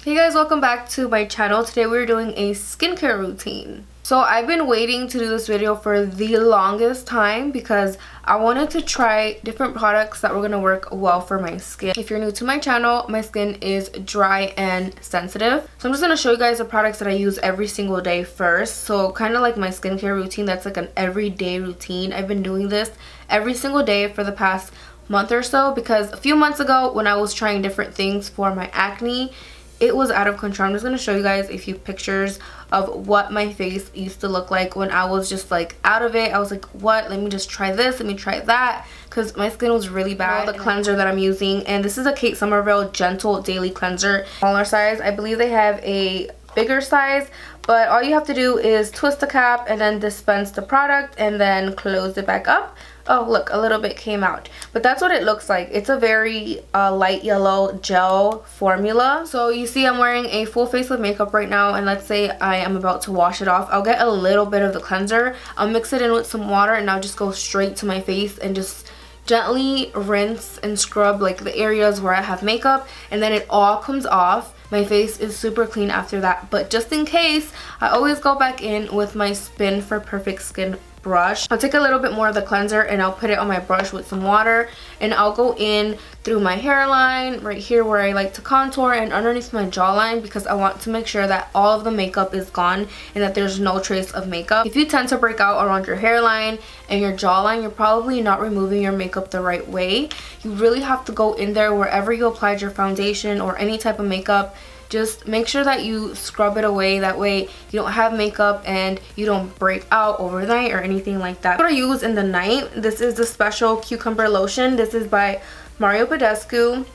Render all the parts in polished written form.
Hey guys, welcome back to my channel. Today we're doing a skincare routine. So I've been waiting to do this video for the longest time because I wanted to try different products that were going to work well for my skin. If you're new to my channel, my skin is dry and sensitive. So I'm just going to show you guys the products that I use every single day first. So kind of like my skincare routine, that's like an everyday routine. I've been doing this every single day for the past month or so because a few months ago when I was trying different things for my acne, it was out of control. I'm just going to show you guys a few pictures of what my face used to look like when I was just like out of it. I was like, what? Let me just try this. Let me try that. Because my skin was really bad. The cleanser that I'm using. And this is a Kate Somerville Gentle Daily Cleanser. Smaller size. I believe they have a bigger size. But all you have to do is twist the cap and then dispense the product and then close it back up. Oh, look, a little bit came out. But that's what it looks like. It's a very light yellow gel formula. So you see I'm wearing a full face of makeup right now. And let's say I am about to wash it off. I'll get a little bit of the cleanser. I'll mix it in with some water and I'll just go straight to my face and just gently rinse and scrub like the areas where I have makeup. And then it all comes off. My face is super clean after that. But just in case, I always go back in with my Spin for Perfect Skin brush. I'll take a little bit more of the cleanser and I'll put it on my brush with some water, and I'll go in through my hairline right here where I like to contour and underneath my jawline because I want to make sure that all of the makeup is gone and that there's no trace of makeup. If you tend to break out around your hairline and your jawline, you're probably not removing your makeup the right way. You really have to go in there wherever you applied your foundation or any type of makeup. Just make sure that you scrub it away. That way you don't have makeup and you don't break out overnight or anything like that. What I use in the night, this is the special cucumber lotion. This is by Badescu,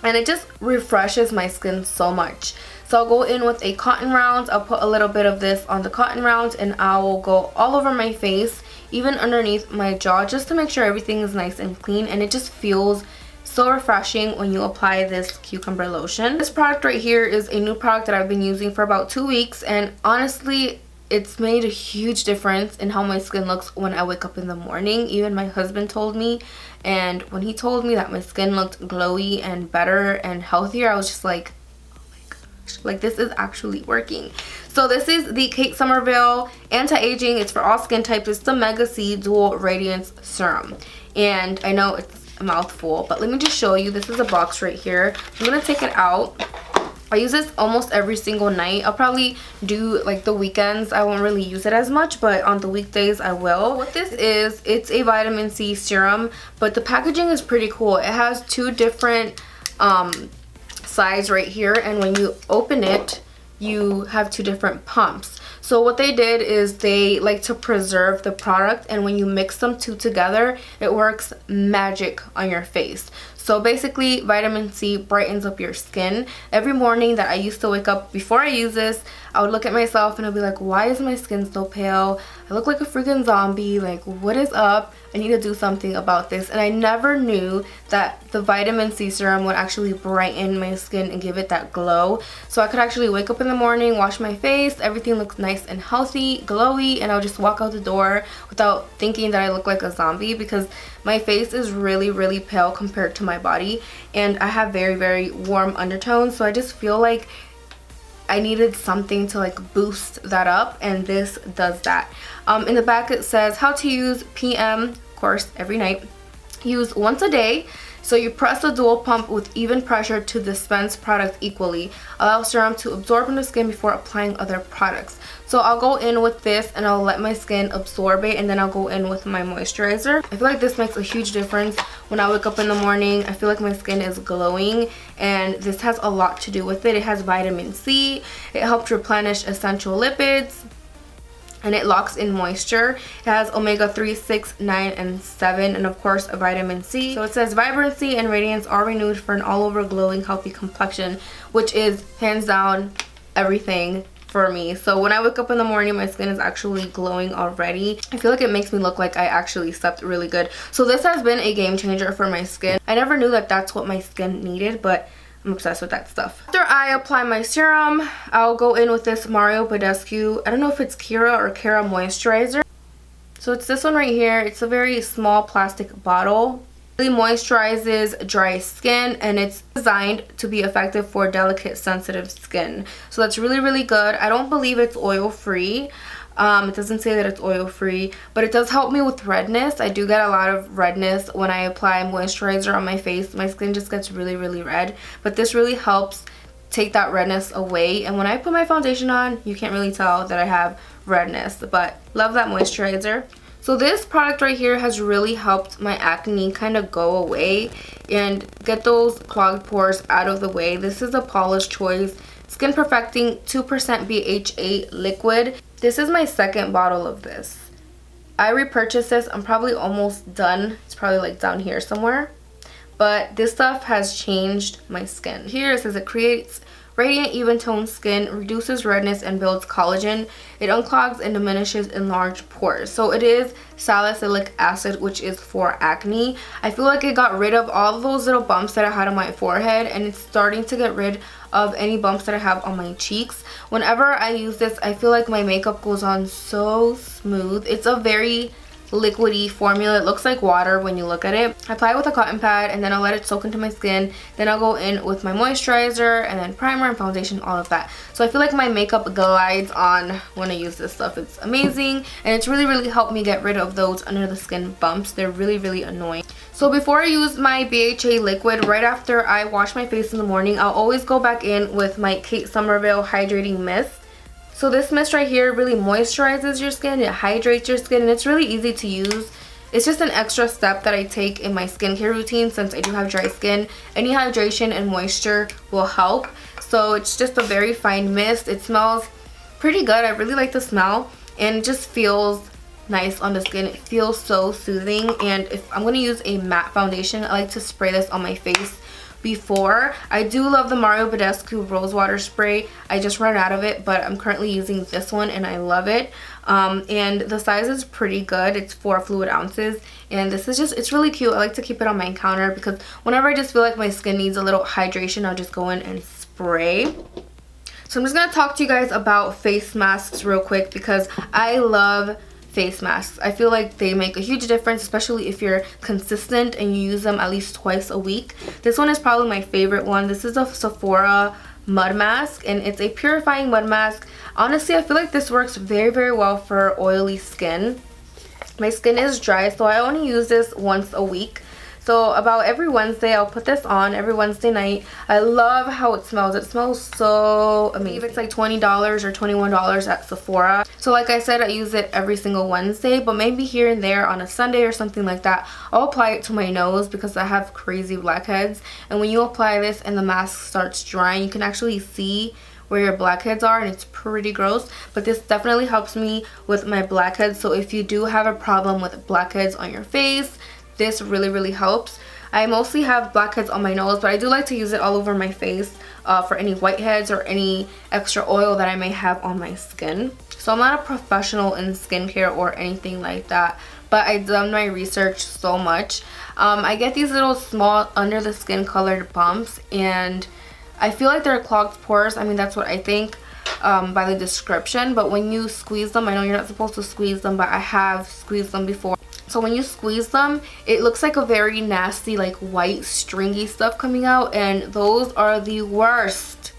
and it just refreshes my skin so much. So I'll go in with a cotton round. I'll put a little bit of this on the cotton round and I will go all over my face, even underneath my jaw, just to make sure everything is nice and clean. And it just feels so refreshing when you apply this cucumber lotion. This product right here is a new product that I've been using for about 2 weeks, and honestly it's made a huge difference in how my skin looks when I wake up in the morning. Even my husband told me, and when he told me that my skin looked glowy and better and healthier, I was just like, oh my gosh, like this is actually working. So this is the Kate Somerville Anti-Aging. It's for all skin types. It's the Mega C Dual Radiance Serum, and I know it's a mouthful, but let me just show you. This is a box right here. I'm gonna take it out. I use this almost every single night. I'll probably do like the weekends. I won't really use it as much, but on the weekdays I will. What this is, it's a vitamin C serum, but the packaging is pretty cool. It has two different sides right here, and when you open it, you have two different pumps. So what they did is they like to preserve the product, and when you mix them two together, it works magic on your face. So basically, vitamin C brightens up your skin. Every morning that I used to wake up, before I use this, I would look at myself and I'd be like, why is my skin so pale? I look like a freaking zombie. Like, what is up? I need to do something about this. And I never knew that the vitamin C serum would actually brighten my skin and give it that glow. So I could actually wake up in the morning, wash my face, everything looks nice and healthy, glowy, and I'll just walk out the door without thinking that I look like a zombie, because my face is really, really pale compared to my body, and I have very, very warm undertones. So I just feel like I needed something to like boost that up, and this does that. In the back it says how to use PM, of course, every night. Use once a day. So you press the dual pump with even pressure to dispense product equally. Allow serum to absorb in the skin before applying other products. So I'll go in with this and I'll let my skin absorb it, and then I'll go in with my moisturizer. I feel like this makes a huge difference when I wake up in the morning. I feel like my skin is glowing, and this has a lot to do with it. It has vitamin C. It helps replenish essential lipids, and it locks in moisture. It has omega-3, 6, 9, and 7, and of course a vitamin C. So it says vibrancy and radiance are renewed for an all-over glowing, healthy complexion, which is hands down everything for me. So when I wake up in the morning, my skin is actually glowing already. I feel like it makes me look like I actually slept really good. So this has been a game changer for my skin. I never knew that that's what my skin needed, but I'm obsessed with that stuff. After I apply my serum, I'll go in with this Badescu. I don't know if it's Kera or Kera moisturizer. So it's this one right here. It's a very small plastic bottle. It really moisturizes dry skin, and it's designed to be effective for delicate, sensitive skin. So that's really, really good. I don't believe it's oil free. It doesn't say that it's oil free, but it does help me with redness. I do get a lot of redness when I apply moisturizer on my face. My skin just gets really, really red, but this really helps take that redness away. And when I put my foundation on, you can't really tell that I have redness, but love that moisturizer. So this product right here has really helped my acne kind of go away and get those clogged pores out of the way. This is a Paula's Choice Skin Perfecting 2% BHA liquid. This is my second bottle of this. I repurchased this. I'm probably almost done. It's probably like down here somewhere. But this stuff has changed my skin. Here it says it creates radiant, even toned skin, reduces redness, and builds collagen. It unclogs and diminishes enlarged pores. So it is salicylic acid, which is for acne. I feel like it got rid of all those little bumps that I had on my forehead, and it's starting to get rid of any bumps that I have on my cheeks. Whenever I use this, I feel like my makeup goes on so smooth. It's a very liquidy formula. It looks like water when you look at it. I apply it with a cotton pad, and then I'll let it soak into my skin. Then I'll go in with my moisturizer and then primer and foundation, all of that. So I feel like my makeup glides on when I use this stuff. It's amazing, and it's really, really helped me get rid of those under the skin bumps. They're really, really annoying. So before I use my BHA liquid, right after I wash my face in the morning, I'll always go back in with my Kate Somerville Hydrating Mist. So this mist right here really moisturizes your skin, it hydrates your skin, and it's really easy to use. It's just an extra step that I take in my skincare routine since I do have dry skin. Any hydration and moisture will help. So it's just a very fine mist. It smells pretty good. I really like the smell, and it just feels nice on the skin. It feels so soothing. And if I'm going to use a matte foundation, I like to spray this on my face before. I do love the Badescu Rose Water Spray. I just ran out of it, but I'm currently using this one and I love it. And the size is pretty good. It's 4 fluid ounces, and this is just, it's really cute. I like to keep it on my counter because whenever I just feel like my skin needs a little hydration, I'll just go in and spray. So I'm just going to talk to you guys about face masks real quick because I love face masks. I feel like they make a huge difference, especially if you're consistent and you use them at least twice a week. This one is probably my favorite one. This is a Sephora Mud Mask, and it's a purifying mud mask. Honestly, I feel like this works very, very well for oily skin. My skin is dry, so I only use this once a week. So about every Wednesday, I'll put this on every Wednesday night. I love how it smells. It smells so amazing. It's like $20 or $21 at Sephora. So like I said, I use it every single Wednesday, but maybe here and there on a Sunday or something like that, I'll apply it to my nose because I have crazy blackheads. And when you apply this and the mask starts drying, you can actually see where your blackheads are, and it's pretty gross. But this definitely helps me with my blackheads. So if you do have a problem with blackheads on your face, this really, really helps. I mostly have blackheads on my nose, but I do like to use it all over my face for any whiteheads or any extra oil that I may have on my skin. So I'm not a professional in skincare or anything like that, but I've done my research so much. I get these little small under the skin colored bumps, and I feel like they're clogged pores. I mean, that's what I think by the description, but when you squeeze them, I know you're not supposed to squeeze them, but I have squeezed them before. So when you squeeze them, it looks like a very nasty, like white stringy stuff coming out, and those are the worst.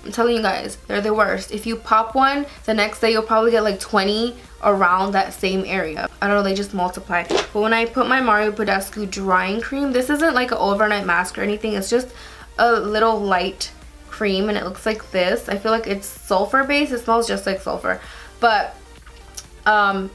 I'm telling you guys, they're the worst. If you pop one, the next day you'll probably get like 20 around that same area. I don't know, they just multiply. But when I put my Badescu drying cream, this isn't like an overnight mask or anything. It's just a little light cream, and it looks like this. I feel like it's sulfur based. It smells just like sulfur, but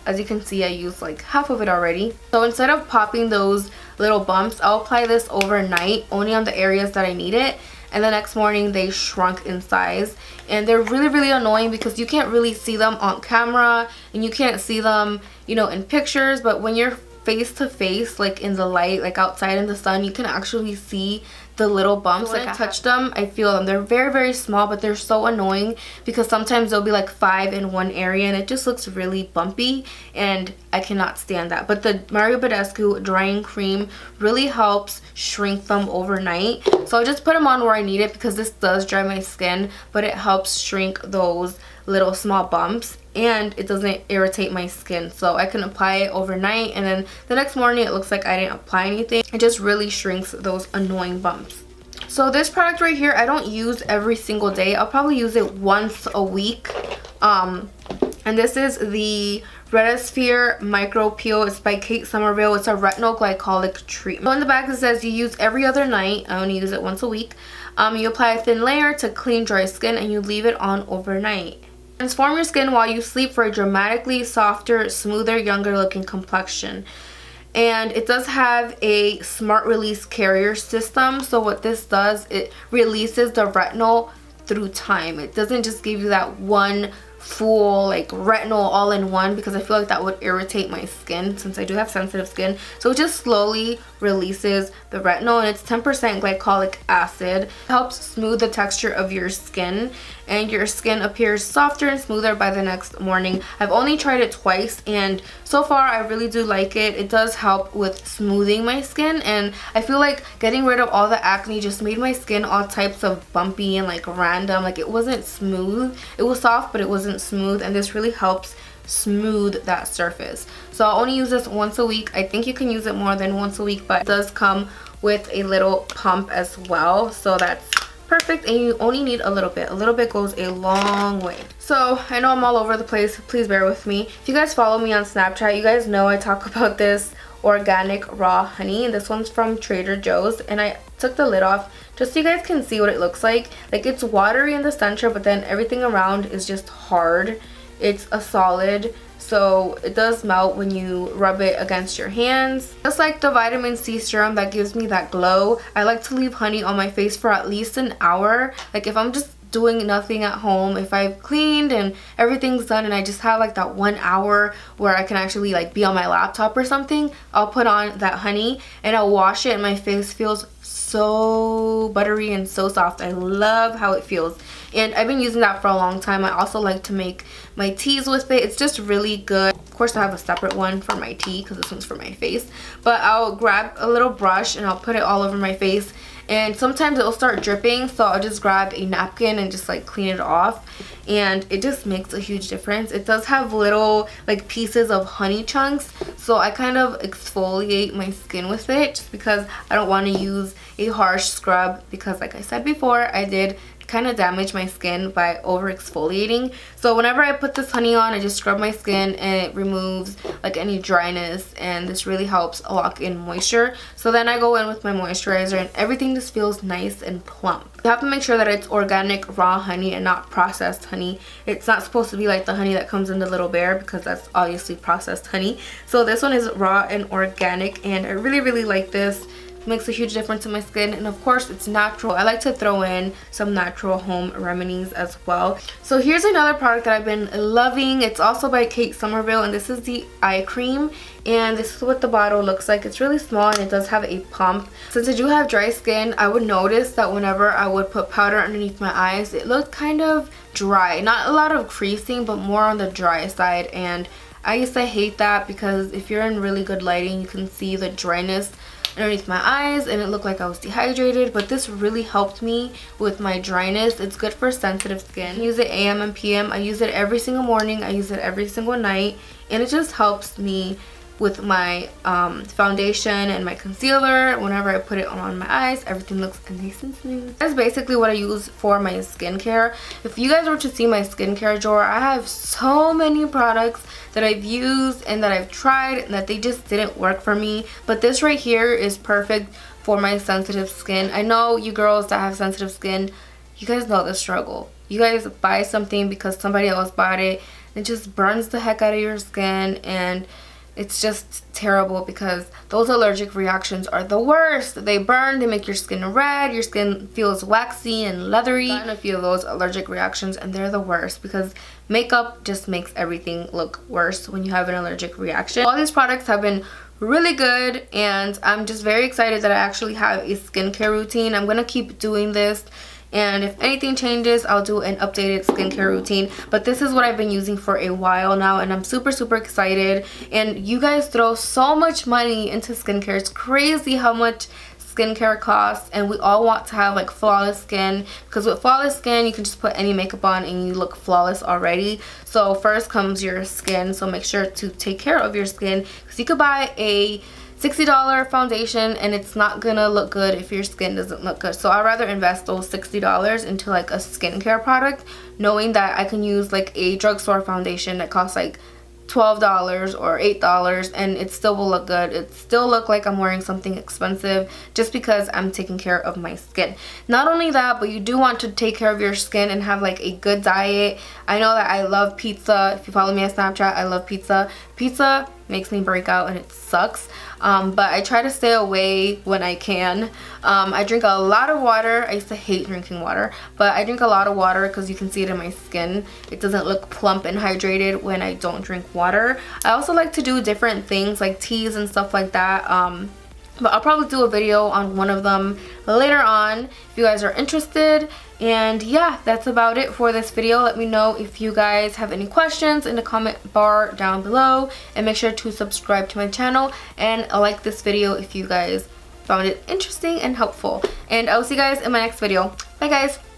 as you can see, I used like half of it already. So instead of popping those little bumps, I'll apply this overnight only on the areas that I need it, and the next morning they shrunk in size. And they're really, really annoying because you can't really see them on camera, and you can't see them, you know, in pictures, but when you're face to face, like in the light, like outside in the sun, you can actually see the little bumps. So when I touch them, I feel them. They're very, very small, but they're so annoying because sometimes there'll be like 5 in one area, and it just looks really bumpy, and I cannot stand that. But the Badescu drying cream really helps shrink them overnight. So I just put them on where I need it because this does dry my skin, but it helps shrink those little small bumps, and it doesn't irritate my skin. So I can apply it overnight, and then the next morning it looks like I didn't apply anything. It just really shrinks those annoying bumps. So this product right here, I don't use every single day. I'll probably use it once a week. And this is the RetAsphere Micro Peel. It's by Kate Somerville. It's a retinol glycolic treatment. So in the back it says you use every other night. I only use it once a week. You apply a thin layer to clean dry skin, and you leave it on overnight. Transform your skin while you sleep for a dramatically softer, smoother, younger looking complexion. And it does have a smart release carrier system. So what this does, it releases the retinol through time. It doesn't just give you that one full like retinol all in one, because I feel like that would irritate my skin since I do have sensitive skin. So it just slowly releases the retinol, and it's 10% glycolic acid. It helps smooth the texture of your skin, and your skin appears softer and smoother by the next morning. I've only tried it twice, and so far I really do like it. It does help with smoothing my skin, and I feel like getting rid of all the acne just made my skin all types of bumpy and like random. Like it wasn't smooth. It was soft, but it wasn't smooth, and this really helps smooth that surface. So I only use this once a week. I think you can use it more than once a week, but it does come with a little pump as well, so that's perfect. And you only need a little bit. A little bit goes a long way. So I know I'm all over the place, please bear with me. If you guys follow me on Snapchat, you guys know I talk about this organic raw honey, and this one's from Trader Joe's, and I took the lid off just so you guys can see what it looks like. Like it's watery in the center, but then everything around is just hard. It's a solid, so it does melt when you rub it against your hands. Just like the vitamin C serum that gives me that glow, I like to leave honey on my face for at least an hour. Like if I'm just doing nothing at home, if I've cleaned and everything's done and I just have like that 1 hour where I can actually like be on my laptop or something, I'll put on that honey and I'll wash it, and my face feels so buttery and so soft. I love how it feels, and I've been using that for a long time. I also like to make my teas with it. It's just really good. Of course I have a separate one for my tea because this one's for my face, but I'll grab a little brush and I'll put it all over my face, and sometimes it'll start dripping, so I'll just grab a napkin and just like clean it off, and it just makes a huge difference. It does have little like pieces of honey chunks, so I kind of exfoliate my skin with it just because I don't want to use a harsh scrub, because like I said before, I did kind of damage my skin by over exfoliating. So whenever I put this honey on, I just scrub my skin and it removes like any dryness, and this really helps lock in moisture. So then I go in with my moisturizer and everything just feels nice and plump. You have to make sure that it's organic raw honey and not processed honey. It's not supposed to be like the honey that comes in the Little Bear, because that's obviously processed honey. So this one is raw and organic, and I really like this. Makes a huge difference in my skin, and of course it's natural. I like to throw in some natural home remedies as well. So here's another product that I've been loving. It's also by Kate Somerville, and this is the eye cream, and this is what the bottle looks like. It's really small and it does have a pump. Since I do have dry skin, I would notice that whenever I would put powder underneath my eyes, it looked kind of dry. Not a lot of creasing, but more on the dry side, and I used to hate that, because if you're in really good lighting you can see the dryness underneath my eyes and it looked like I was dehydrated. But this really helped me with my dryness. It's good for sensitive skin. I use it AM and PM. I use it every single morning. I use it every single night, and it just helps me with my foundation and my concealer. Whenever I put it on my eyes, everything looks nice and smooth. That's basically what I use for my skincare. If you guys were to see my skincare drawer, I have so many products that I've used and that I've tried and that they just didn't work for me. But this right here is perfect for my sensitive skin. I know you girls that have sensitive skin, you guys know the struggle. You guys buy something because somebody else bought it. It just burns the heck out of your skin, and it's just terrible because those allergic reactions are the worst. They burn, they make your skin red, your skin feels waxy and leathery. I've gotten a few of those allergic reactions, and they're the worst because makeup just makes everything look worse when you have an allergic reaction. All these products have been really good, and I'm just very excited that I actually have a skincare routine. I'm gonna keep doing this, and if anything changes, I'll do an updated skincare routine. But this is what I've been using for a while now, and I'm super excited. And you guys throw so much money into skincare. It's crazy how much skincare costs, and we all want to have like flawless skin, because with flawless skin you can just put any makeup on and you look flawless already. So first comes your skin, so make sure to take care of your skin, because you could buy a $60 foundation and it's not gonna look good if your skin doesn't look good. So I'd rather invest those $60 into like a skincare product, knowing that I can use like a drugstore foundation that costs like $12 or $8 and it still will look good. It still look like I'm wearing something expensive just because I'm taking care of my skin. Not only that, but you do want to take care of your skin and have like a good diet. I know that I love pizza. If you follow me on Snapchat, I love pizza. Pizza makes me break out and it sucks. But I try to stay away when I can. I drink a lot of water. I used to hate drinking water, but I drink a lot of water because you can see it in my skin. It doesn't look plump and hydrated when I don't drink water. I also like to do different things like teas and stuff like that. But I'll probably do a video on one of them later on if you guys are interested. And yeah, that's about it for this video. Let me know if you guys have any questions in the comment bar down below, and make sure to subscribe to my channel and like this video if you guys found it interesting and helpful. And I'll see you guys in my next video. Bye guys.